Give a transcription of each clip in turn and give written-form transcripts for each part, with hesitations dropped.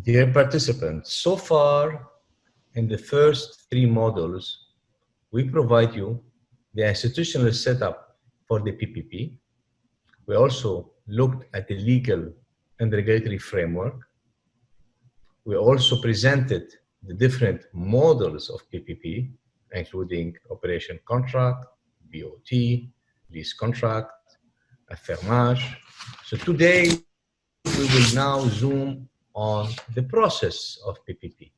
Dear participants, so far in the first three modules, we provide you the institutional setup for the PPP. We also looked at the legal and regulatory framework. We also presented the different models of PPP, including operation contract, BOT, lease contract, affermage. So today, we will now zoom on the process of PPP.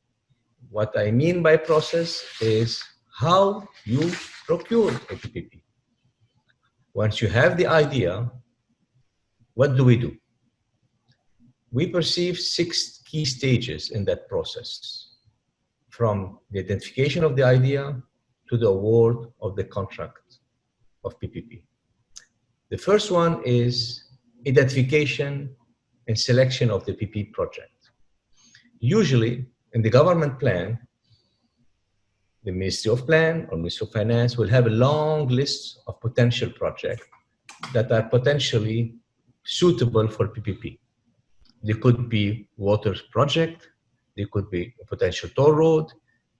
What I mean by process is how you procure a PPP. Once you have the idea, what do? We perceive 6 key stages in that process, from the identification of the idea to the award of the contract of PPP. The first one is identification and selection of the PPP project. Usually, in the government plan, the Ministry of Plan or Ministry of Finance will have a long list of potential projects that are potentially suitable for PPP. They could be water project, they could be a potential toll road,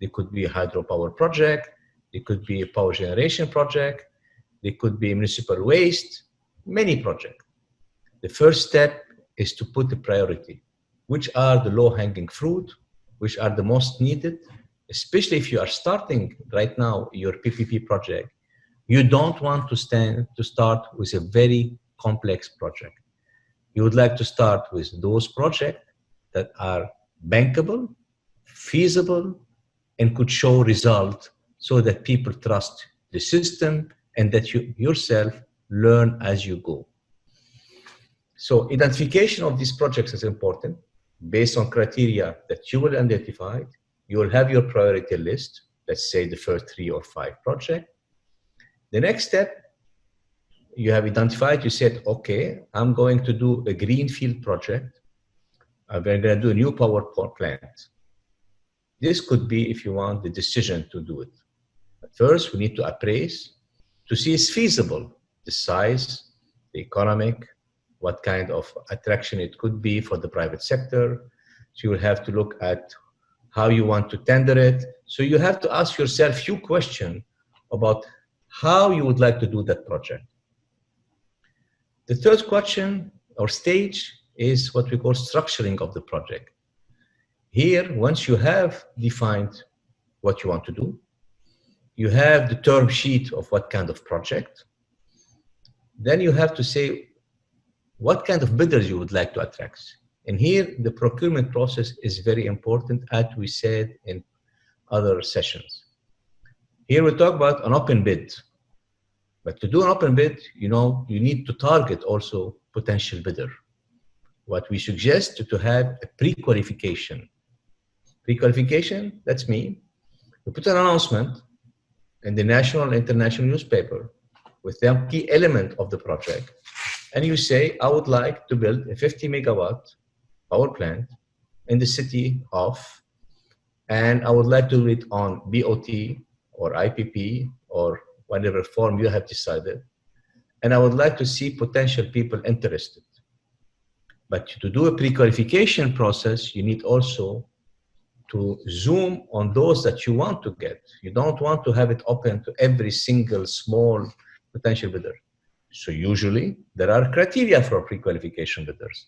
they could be a hydropower project, they could be a power generation project, they could be municipal waste, many projects. The first step is to put the priority. Which are the low-hanging fruit, which are the most needed, especially if you are starting right now your PPP project. You don't want to start with a very complex project. You would like to start with those projects that are bankable, feasible, and could show result so that people trust the system and that you yourself learn as you go. So identification of these projects is important. Based on criteria that you will identify, you will have your priority list, let's say the first 3 or 5 projects. The next step, you have identified, you said, okay, I'm going to do a greenfield project. I'm going to do a new power plant. This could be, if you want, the decision to do it. But first, we need to appraise to see it's feasible, the size, the economic, what kind of attraction it could be for the private sector. So you will have to look at how you want to tender it. So you have to ask yourself a few questions about how you would like to do that project. The third question or stage is what we call structuring of the project. Here, once you have defined what you want to do, you have the term sheet of what kind of project, then you have to say what kind of bidders you would like to attract. And here, the procurement process is very important, as we said in other sessions. Here we talk about an open bid. But to do an open bid, you need to target also potential bidder. What we suggest to have a pre-qualification. Pre-qualification, that's me. We put an announcement in the national and international newspaper with the key element of the project. And you say, I would like to build a 50 megawatt power plant in the city of, and I would like to do it on BOT or IPP or whatever form you have decided. And I would like to see potential people interested. But to do a pre-qualification process, you need also to zoom on those that you want to get. You don't want to have it open to every single small potential bidder. So usually there are criteria for pre-qualification bidders.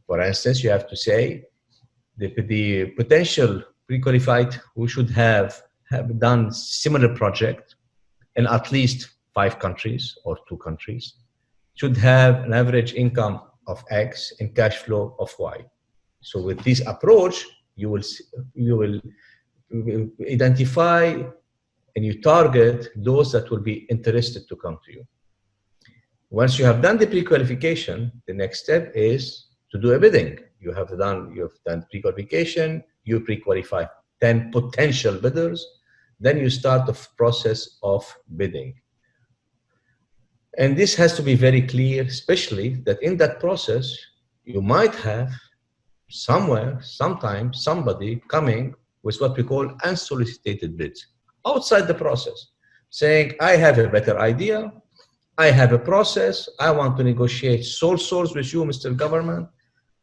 For instance, you have to say the potential pre-qualified who should have done similar project in at least 5 countries or 2 countries, should have an average income of X and cash flow of Y. So with this approach, you will identify and you target those that will be interested to come to you. Once you have done the pre-qualification, the next step is to do a bidding. You have done pre-qualification, you pre-qualify 10 potential bidders, then you start the process of bidding. And this has to be very clear, especially that in that process, you might have sometimes somebody coming with what we call unsolicited bids outside the process, saying, I have a better idea, I have a process, I want to negotiate sole source with you, Mr. Government,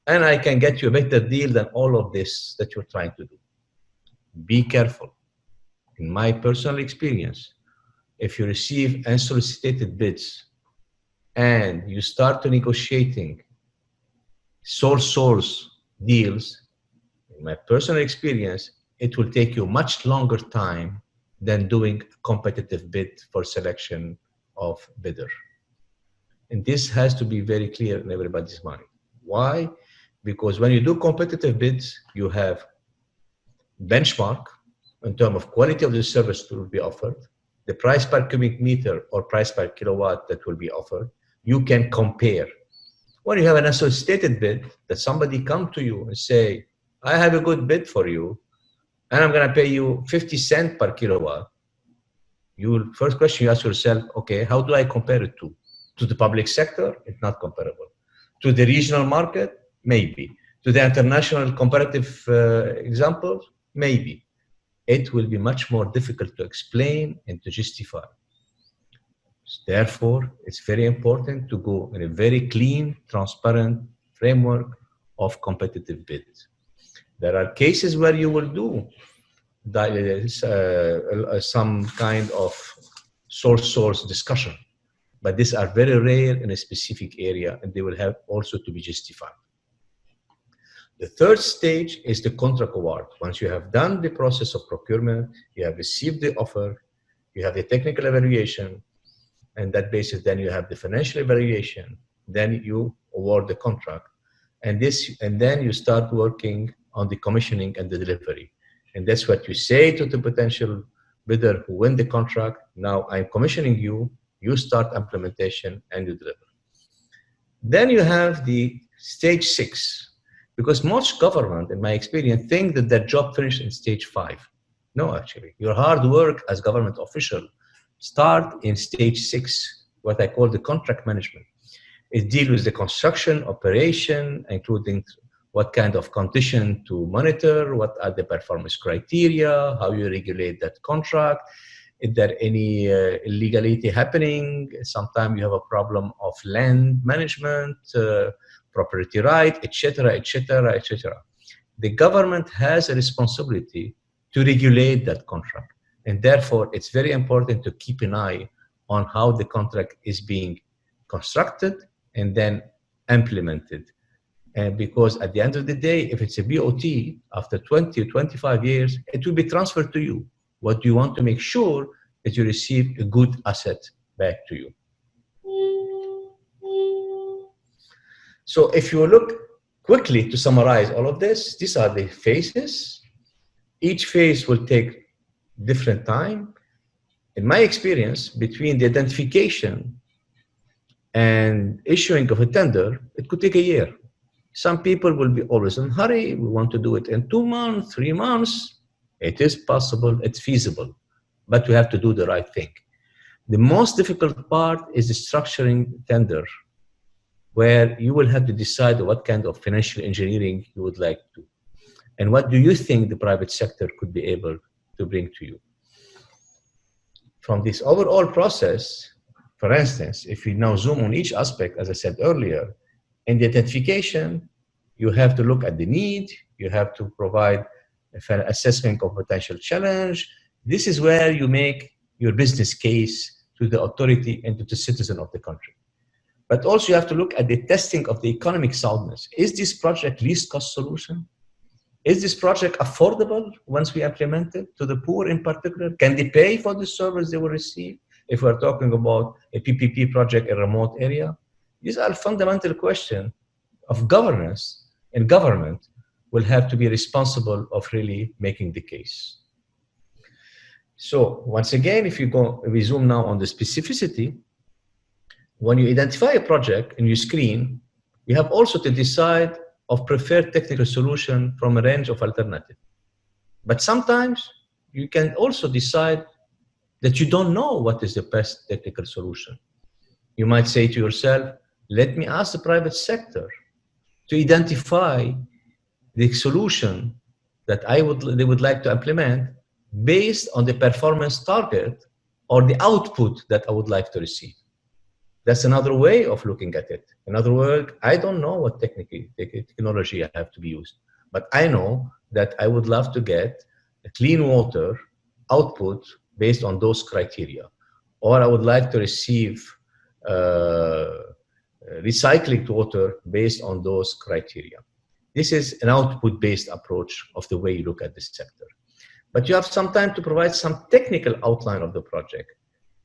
and I can get you a better deal than all of this that you're trying to do. Be careful. In my personal experience, if you receive unsolicited bids and you start to negotiating sole source deals, in my personal experience, it will take you much longer time than doing a competitive bid for selection of bidder. And this has to be very clear in everybody's mind. Why? Because when you do competitive bids, you have benchmark in terms of quality of the service that will be offered, the price per cubic meter or price per kilowatt that will be offered. You can compare. When you have an associated bid, that somebody come to you and say, I have a good bid for you, and I'm going to pay you 50 cents per kilowatt. First question you ask yourself, okay, how do I compare it to? To the public sector? It's not comparable. To the regional market? Maybe. To the international comparative examples? Maybe. It will be much more difficult to explain and to justify. Therefore, it's very important to go in a very clean, transparent framework of competitive bids. There are cases where you will do some kind of source discussion, but these are very rare in a specific area, and they will have also to be justified. The third stage is the contract award. Once you have done the process of procurement, you have received the offer, you have the technical evaluation, and that basis, then you have the financial evaluation, then you award the contract, and then you start working on the commissioning and the delivery. And that's what you say to the potential bidder who win the contract. Now I'm commissioning you, you start implementation and you deliver. Then you have the stage 6, because most government, in my experience, think that their job finished in stage 5. No, actually, your hard work as government official start in stage 6, what I call the contract management. It deals with the construction, operation, including what kind of condition to monitor, what are the performance criteria, how you regulate that contract, is there any illegality happening, sometimes you have a problem of land management, property right, etc., etc., etc. The government has a responsibility to regulate that contract. And therefore, it's very important to keep an eye on how the contract is being constructed and then implemented. And because at the end of the day, if it's a BOT, after 20 or 25 years, it will be transferred to you. What do you want to make sure that you receive a good asset back to you? So if you look quickly to summarize all of this, these are the phases. Each phase will take different time. In my experience, between the identification and issuing of a tender, it could take a year. Some people will be always in a hurry. We want to do it in 2 months, 3 months. It is possible, it's feasible, but we have to do the right thing. The most difficult part is the structuring tender, where you will have to decide what kind of financial engineering you would like to, and what do you think the private sector could be able to bring to you. From this overall process, for instance, if we now zoom on each aspect, as I said earlier, in the identification, you have to look at the need, you have to provide an assessment of potential challenge. This is where you make your business case to the authority and to the citizen of the country. But also you have to look at the testing of the economic soundness. Is this project least cost solution? Is this project affordable once we implement it to the poor in particular? Can they pay for the service they will receive? If we're talking about a PPP project in a remote area, these are fundamental questions of governance, and government will have to be responsible of really making the case. So once again, if we zoom now on the specificity, when you identify a project and you screen, you have also to decide of preferred technical solution from a range of alternatives. But sometimes you can also decide that you don't know what is the best technical solution. You might say to yourself, let me ask the private sector to identify the solution that they would like to implement based on the performance target or the output that I would like to receive. That's another way of looking at it. In other words, I don't know what technology I have to be used, but I know that I would love to get a clean water output based on those criteria, or I would like to receive recycling water based on those criteria. This is an output-based approach of the way you look at this sector. But you have some time to provide some technical outline of the project.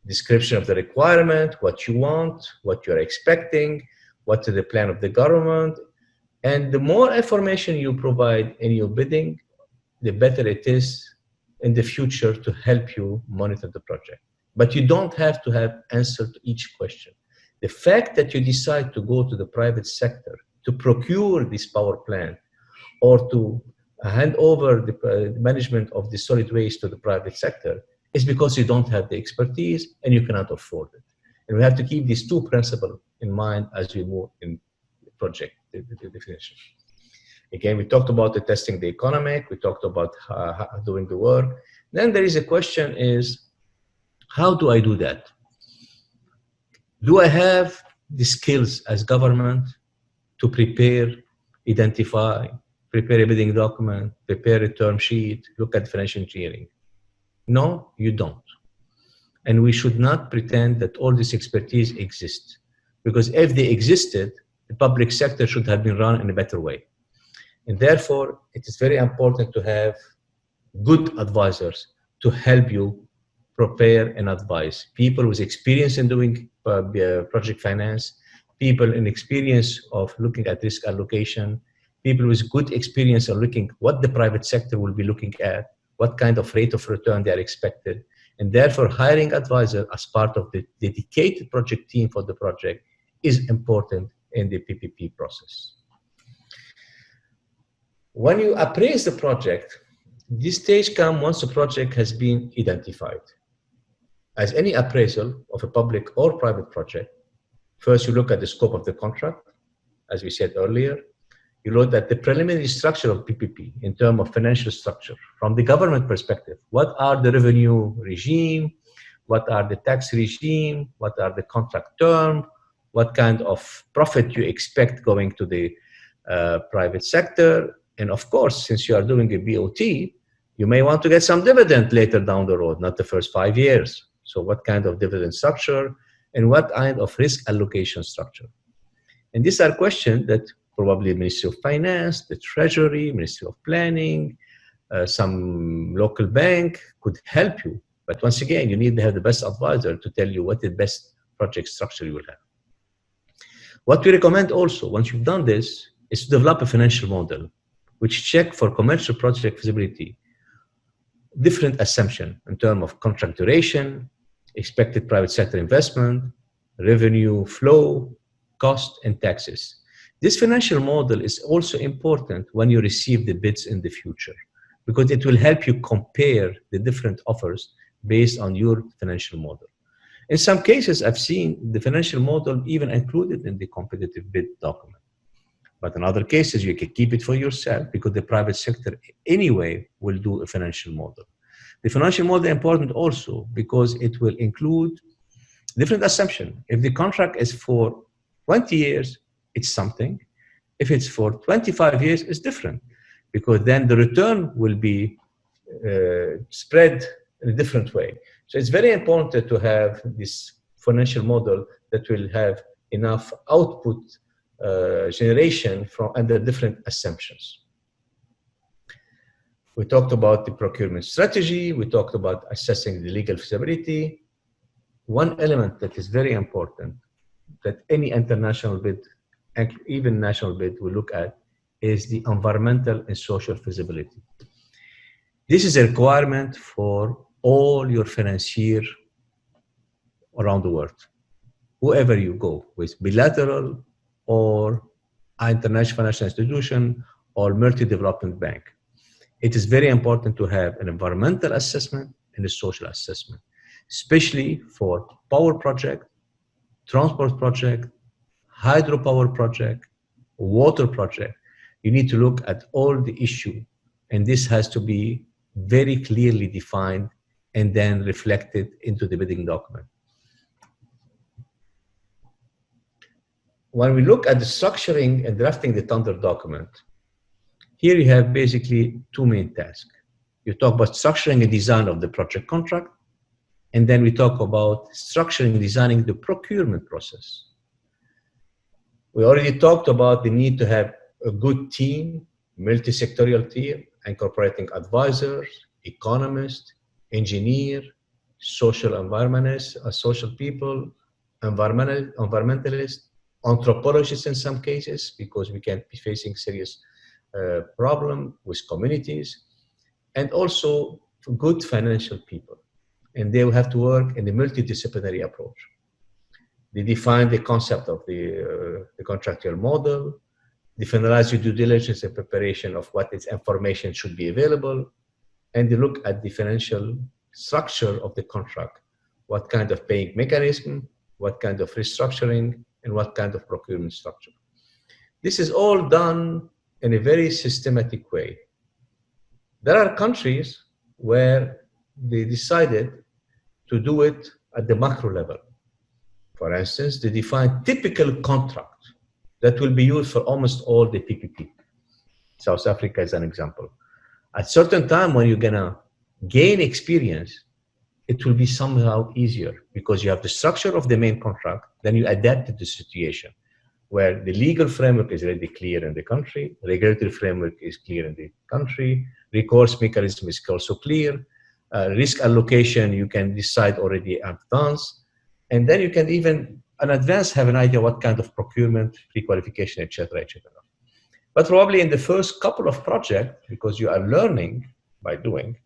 Description of the requirement, what you want, what you're expecting, what is the plan of the government. And the more information you provide in your bidding, the better it is in the future to help you monitor the project. But you don't have to have answer to each question. The fact that you decide to go to the private sector to procure this power plant or to hand over the management of the solid waste to the private sector is because you don't have the expertise and you cannot afford it. And we have to keep these two principles in mind as we move in the project definition. Again, we talked about the testing the economic, we talked about doing the work. Then there is a question is, how do I do that? Do I have the skills as government to prepare, identify, prepare a bidding document, prepare a term sheet, look at financial engineering? No, you don't. And we should not pretend that all this expertise exists, because if they existed, the public sector should have been run in a better way. And therefore, it is very important to have good advisors to help you prepare and advise. People with experience in doing project finance, people in experience of looking at risk allocation, people with good experience of looking what the private sector will be looking at, what kind of rate of return they are expected. And therefore, hiring advisor as part of the dedicated project team for the project is important in the PPP process. When you appraise the project, this stage comes once the project has been identified. As any appraisal of a public or private project, first you look at the scope of the contract, as we said earlier. You look at the preliminary structure of PPP in terms of financial structure. From the government perspective, what are the revenue regime? What are the tax regime? What are the contract term? What kind of profit you expect going to the private sector? And of course, since you are doing a BOT, you may want to get some dividend later down the road, not the first 5 years. So what kind of dividend structure and what kind of risk allocation structure? And these are questions that probably the Ministry of Finance, the Treasury, Ministry of Planning, some local bank could help you. But once again, you need to have the best advisor to tell you what the best project structure you will have. What we recommend also, once you've done this, is to develop a financial model which check for commercial project feasibility, different assumption in terms of contract duration, expected private sector investment, revenue flow, cost, and taxes. This financial model is also important when you receive the bids in the future, because it will help you compare the different offers based on your financial model. In some cases, I've seen the financial model even included in the competitive bid document. But in other cases, you can keep it for yourself because the private sector anyway will do a financial model. The financial model is important also because it will include different assumptions. If the contract is for 20 years, it's something. If it's for 25 years, it's different, because then the return will be spread in a different way. So it's very important to have this financial model that will have enough output generation from under different assumptions. We talked about the procurement strategy. We talked about assessing the legal feasibility. One element that is very important that any international bid, and even national bid, will look at is the environmental and social feasibility. This is a requirement for all your financiers around the world, whoever you go with, bilateral or international financial institution or multi-development bank. It is very important to have an environmental assessment and a social assessment, especially for power project, transport project, hydropower project, water project. You need to look at all the issue, and this has to be very clearly defined and then reflected into the bidding document. when we look at the structuring and drafting the tender document, here you have basically two main tasks. You talk about structuring and design of the project contract, and then we talk about structuring and designing the procurement process. We already talked about the need to have a good team, multi-sectorial team, incorporating advisors, economists, engineers, social environmentalists, social people, environmentalists, anthropologists in some cases, because we can be facing serious problem with communities, and also good financial people. And they will have to work in a multidisciplinary approach. They define the concept of the contractual model, they finalize your due diligence and preparation of what its information should be available, and they look at the financial structure of the contract, what kind of paying mechanism, what kind of restructuring, and what kind of procurement structure. This is all done in a very systematic way. There are countries where they decided to do it at the macro level. For instance, they define typical contract that will be used for almost all the PPP. South Africa is an example. At certain time when you're gonna gain experience, it will be somehow easier because you have the structure of the main contract, then you adapt to the situation where the legal framework is already clear in the country, regulatory framework is clear in the country, recourse mechanism is also clear, risk allocation you can decide already in advance, and then you can even in advance have an idea what kind of procurement, pre-qualification, etc., etc. But probably in the first couple of projects, because you are learning by doing,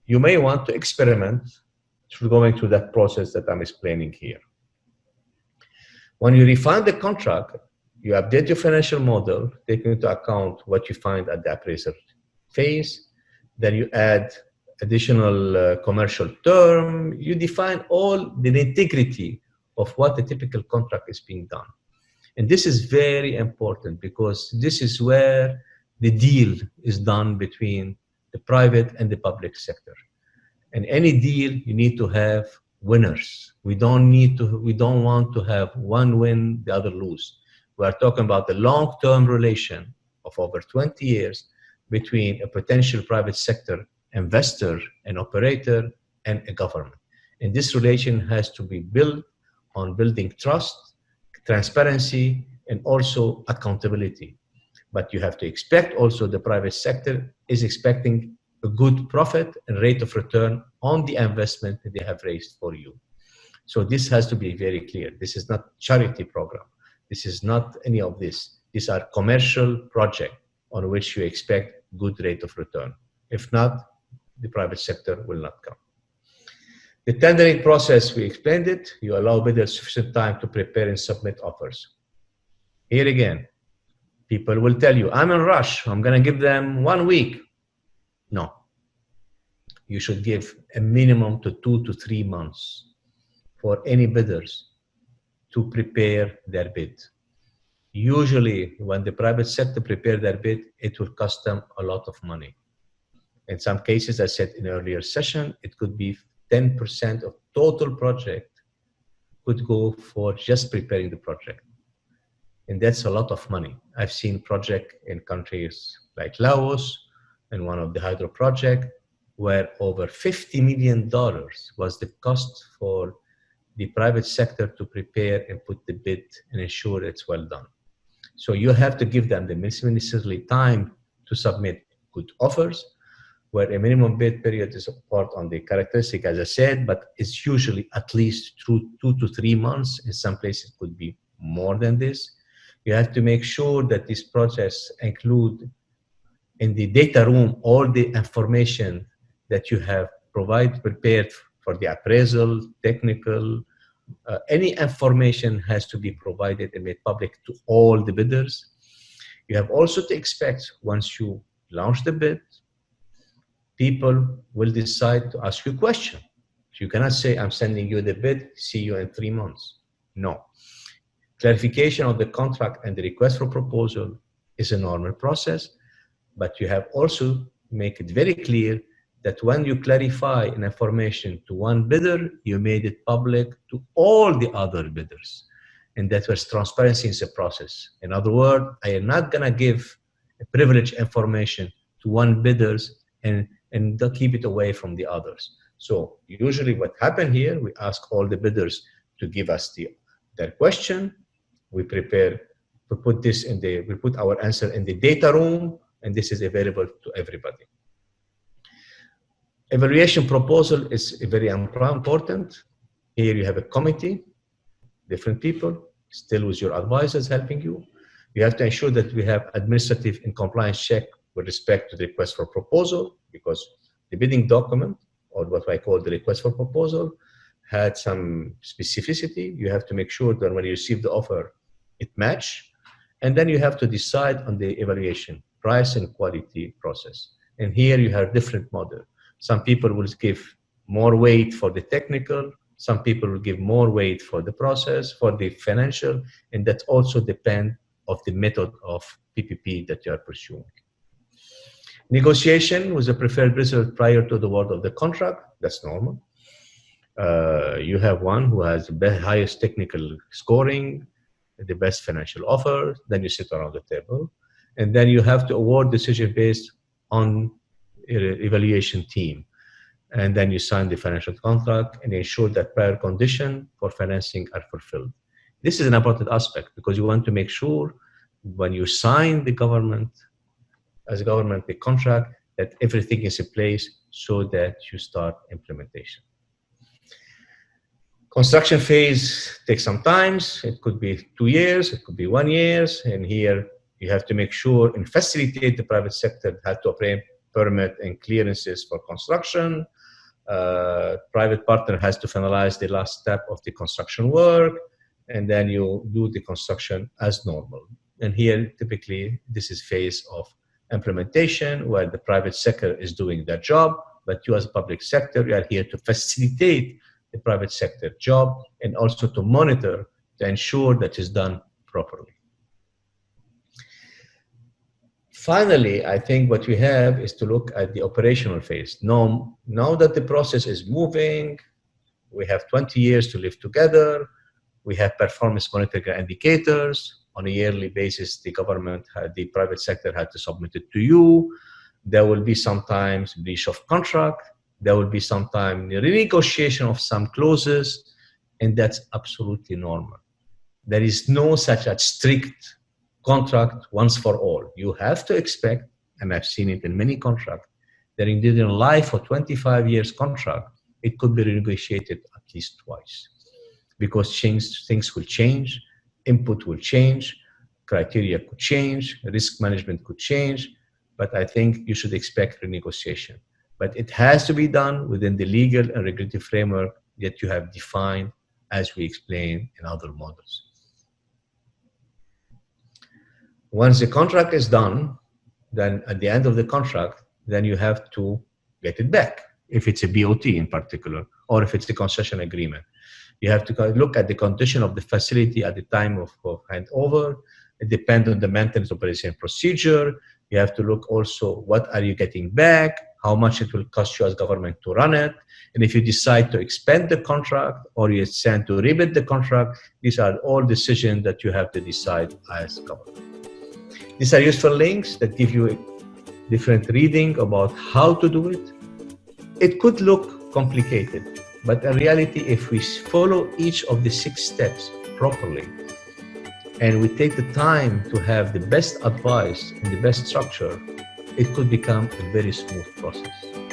you may want to experiment through going through that process that I'm explaining here. When you refine the contract, you update your financial model, taking into account what you find at the appraisal phase, then you add additional commercial term, you define all the integrity of what the typical contract is being done. And this is very important because this is where the deal is done between the private and the public sector. And any deal, you need to have winners. We don't want to have one win, the other lose. We are talking about the long-term relation of over 20 years between a potential private sector investor and operator and a government. And this relation has to be built on building trust, transparency, and also accountability. But you have to expect also the private sector is expecting a good profit and rate of return on the investment that they have raised for you. So this has to be very clear. This is not charity program. This is not any of this. These are commercial projects on which you expect good rate of return. If not, the private sector will not come. The tendering process, we explained it. You allow bidders sufficient time to prepare and submit offers. Here again, people will tell you, I'm in rush. I'm going to give them 1 week. No. You should give a minimum to 2 to 3 months for any bidders to prepare their bid. Usually, when the private sector prepare their bid, it will cost them a lot of money. In some cases, I said in earlier session, it could be 10% of total project could go for just preparing the project. And that's a lot of money. I've seen projects in countries like Laos and one of the hydro project where over $50 million was the cost for the private sector to prepare and put the bid and ensure it's well done. So you have to give them the necessary time to submit good offers, where a minimum bid period is part on the characteristic, as I said, but it's usually at least 2 to 3 months. In some places, it could be more than this. You have to make sure that these projects include in the data room all the information that you have prepared for the appraisal, technical, any information has to be provided and made public to all the bidders. You have also to expect once you launch the bid, people will decide to ask you questions. So you cannot say, I'm sending you the bid, see you in 3 months. No. Clarification of the contract and the request for proposal is a normal process, but you have also make it very clear that when you clarify an information to one bidder, you made it public to all the other bidders. and that was transparency in the process. In other words, I am not going to give privileged information to one bidders and keep it away from the others. So usually what happened here, we ask all the bidders to give us their question. We prepare to put this we put our answer in the data room, and this is available to everybody. Evaluation proposal is very important. Here you have a committee, different people, still with your advisors helping you. You have to ensure that we have administrative and compliance check with respect to the request for proposal, because the bidding document, or what I call the request for proposal, had some specificity. You have to make sure that when you receive the offer, it matches. And then you have to decide on the evaluation, price and quality process. And here you have different models. Some people will give more weight for the technical, some people will give more weight for the process, for the financial, and that also depends on the method of PPP that you are pursuing. Negotiation was a preferred result prior to the award of the contract. That's normal. You have one who has the highest technical scoring, the best financial offer, then you sit around the table, and then you have to award decision based on evaluation team. And then you sign the financial contract and ensure that prior conditions for financing are fulfilled. This is an important aspect because you want to make sure when you sign the government, as a government, the contract, that everything is in place so that you start implementation. Construction phase takes some time. It could be 2 years, it could be 1 year. And here you have to make sure and facilitate the private sector how to obtain permit and clearances for construction. Private partner has to finalize the last step of the construction work, and then you do the construction as normal. And here, typically, this is phase of implementation where the private sector is doing their job, but you as a public sector, you are here to facilitate the private sector job and also to monitor to ensure that it's done properly. Finally, I think what we have is to look at the operational phase. Now that the process is moving, we have 20 years to live together. We have performance monitoring indicators. On a yearly basis, the government, the private sector had to submit it to you. There will be sometimes breach of contract. There will be sometimes renegotiation of some clauses, and that's absolutely normal. There is no such a strict contract once for all. You have to expect, and I've seen it in many contracts, that indeed in life for 25 years contract, it could be renegotiated at least twice. Because things will change, input will change, criteria could change, risk management could change, but I think you should expect renegotiation. But it has to be done within the legal and regulatory framework that you have defined as we explained in other models. Once the contract is done, then at the end of the contract, then you have to get it back, if it's a BOT in particular, or if it's a concession agreement. You have to look at the condition of the facility at the time of handover. It depends on the maintenance operation procedure. You have to look also what are you getting back, how much it will cost you as government to run it. And if you decide to expand the contract or you decide to rebid the contract, these are all decisions that you have to decide as government. These are useful links that give you a different reading about how to do it. It could look complicated, but in reality, if we follow each of the 6 steps properly, and we take the time to have the best advice and the best structure, it could become a very smooth process.